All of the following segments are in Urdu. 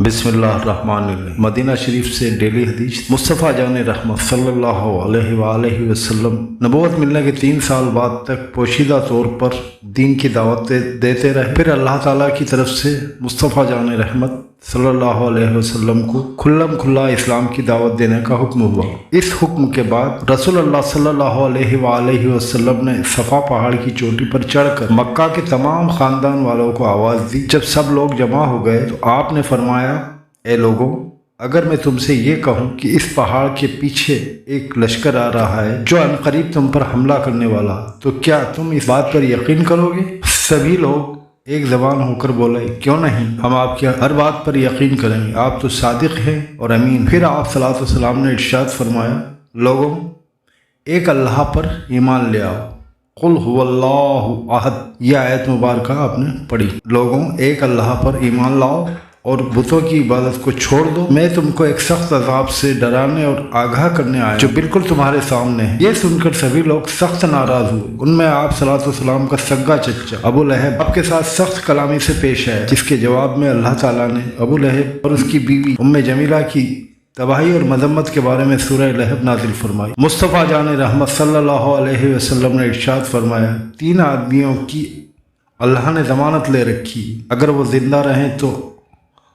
بسم اللہ الرحمن الرحیم۔ مدینہ شریف سے ڈیلی حدیث۔ مصطفیٰ جان رحمت صلی اللہ علیہ وآلہ وسلم نبوت ملنے کے 3 سال بعد تک پوشیدہ طور پر دین کی دعوت دیتے رہے۔ پھر اللہ تعالیٰ کی طرف سے مصطفیٰ جان رحمت صلی اللہ علیہ وسلم کو کھلم کھلا اسلام کی دعوت دینے کا حکم ہوا۔ اس حکم کے بعد رسول اللہ صلی اللہ علیہ وآلہ وسلم نے صفا پہاڑ کی چوٹی پر چڑھ کر مکہ کے تمام خاندان والوں کو آواز دی۔ جب سب لوگ جمع ہو گئے تو آپ نے فرمایا، اے لوگوں، اگر میں تم سے یہ کہوں کہ اس پہاڑ کے پیچھے ایک لشکر آ رہا ہے جو عنقریب تم پر حملہ کرنے والا، تو کیا تم اس بات پر یقین کرو گے؟ سبھی لوگ ایک زبان ہو کر بولے، کیوں نہیں، ہم آپ کی ہر بات پر یقین کریں گے، آپ تو صادق ہیں اور امین۔ پھر آپ صلی اللہ علیہ وسلم نے ارشاد فرمایا، لوگوں، ایک اللہ پر ایمان لے آؤ۔ قل هو اللہ احد، یہ آیت مبارکہ آپ نے پڑھی۔ لوگوں، ایک اللہ پر ایمان لاؤ اور بتوں کی عبادت کو چھوڑ دو۔ میں تم کو ایک سخت عذاب سے ڈرانے اور آگاہ کرنے آیا جو بالکل تمہارے سامنے ہے۔ یہ سن کر سبھی لوگ سخت ناراض ہوئے۔ ان میں آپ صلی اللہ علیہ وسلم کا سگا چچا ابو لہب آپ کے ساتھ سخت کلامی سے پیش آیا، جس کے جواب میں اللہ تعالیٰ نے ابو لہب اور اس کی بیوی ام جمیلہ کی تباہی اور مذمت کے بارے میں سورہ لہب نازل فرمائی۔ مصطفیٰ جان رحمت صلی اللہ علیہ وسلم نے ارشاد فرمایا، 3 آدمیوں کی اللہ نے ضمانت لے رکھی، اگر وہ زندہ رہیں تو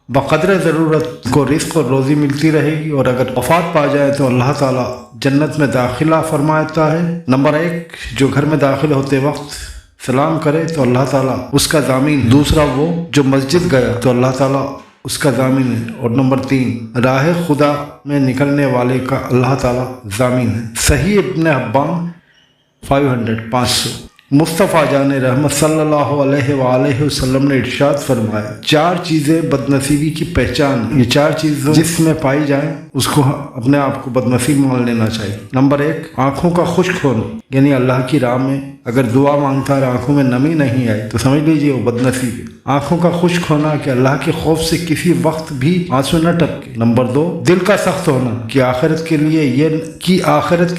بقدر ضرورت کو رزق اور روزی ملتی رہے گی، اور اگر وفات پا جائے تو اللہ تعالیٰ جنت میں داخلہ فرماتا ہے۔ نمبر 1، جو گھر میں داخل ہوتے وقت سلام کرے تو اللہ تعالیٰ اس کا ضامن ہے۔ دوسرا، وہ جو مسجد گیا تو اللہ تعالیٰ اس کا ضامن ہے۔ اور نمبر 3، راہ خدا میں نکلنے والے کا اللہ تعالیٰ ضامن ہے۔ صحیح ابن حبان 500۔ مصطفیٰ جان رحمت صلی اللہ علیہ وآلہ وسلم نے ارشاد فرمایا، 4 چیزیں بدنصیبی کی پہچان ہیں۔ یہ 4 چیزیں جس میں پائی جائیں اس کو اپنے آپ کو بدنصیب مان لینا چاہیے۔ نمبر 1، آنکھوں کا خشک ہونا، یعنی اللہ کی راہ میں اگر دعا مانگتا ہے اور آنکھوں میں نمی نہیں آئی تو سمجھ لیجیے وہ بدنصیب ہے۔ آنکھوں کا خشک ہونا کہ اللہ کے خوف سے کسی وقت بھی آنسو نہ ٹپکے۔ نمبر 2، دل کا سخت ہونا کہ آخرت کے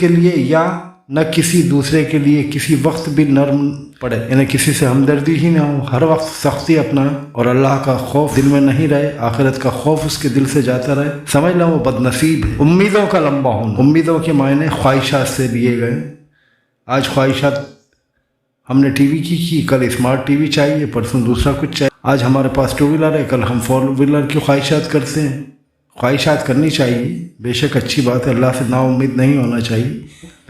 لیے یا نہ کسی دوسرے کے لیے کسی وقت بھی نرم پڑے، یعنی کسی سے ہمدردی ہی نہ ہو، ہر وقت سختی اپنا، اور اللہ کا خوف دل میں نہیں رہے، آخرت کا خوف اس کے دل سے جاتا رہے، سمجھ لو وہ بدنصیب ہے۔ امیدوں کا لمبا ہونا، امیدوں کے معنی خواہشات سے لیے گئے۔ آج خواہشات، ہم نے ٹی وی کی کل اسمارٹ ٹی وی چاہیے، پرسوں دوسرا کچھ چاہیے۔ آج ہمارے پاس 2 ویلر ہے، کل ہم 4 ویلر کی خواہشات کرتے ہیں۔ خواہشات کرنی چاہیے، بے شک اچھی بات ہے، اللہ سے نا امید نہیں ہونا چاہیے،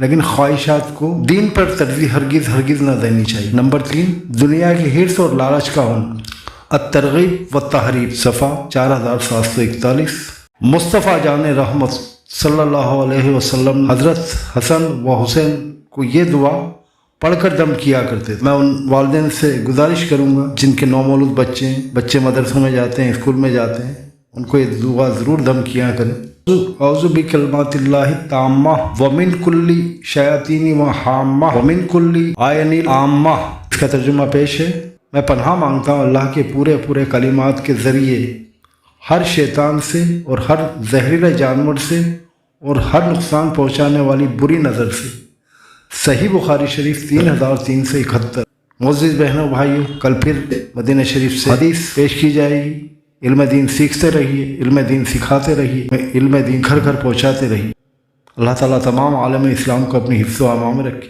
لیکن خواہشات کو دین پر ترجیح ہرگز نہ دینی چاہیے۔ نمبر 3، دنیا کی حرص اور لالچ کا ہونا، الترغیب والتحریب، صفحہ 4741۔ مصطفیٰ جان رحمت صلی اللہ علیہ وسلم حضرت حسن و حسین کو یہ دعا پڑھ کر دم کیا کرتے تھے۔ میں ان والدین سے گزارش کروں گا جن کے نومولود بچے مدرسوں میں جاتے ہیں، اسکول میں جاتے ہیں، ان کو یہ دعا ضرور دم کیا کریں۔ اعوذ بکلمات اللہ التامہ ومن کل شیاطین وہامہ ومن کل عین عامہ۔ اس کا ترجمہ پیش ہے، میں پناہ مانگتا ہوں اللہ کے پورے کلمات کے ذریعے ہر شیطان سے اور ہر زہریلے جانور سے اور ہر نقصان پہنچانے والی بری نظر سے۔ صحیح بخاری شریف 3371۔ معزز بہنوں بھائیوں، کل پھر مدینہ شریف سے حدیث پیش کی جائے گی۔ علم دین سیکھتے رہیے، علم دین سکھاتے رہیے، علم دین گھر گھر پہنچاتے رہیے۔ اللہ تعالیٰ تمام عالم اسلام کو اپنی حفظ و امان میں رکھے۔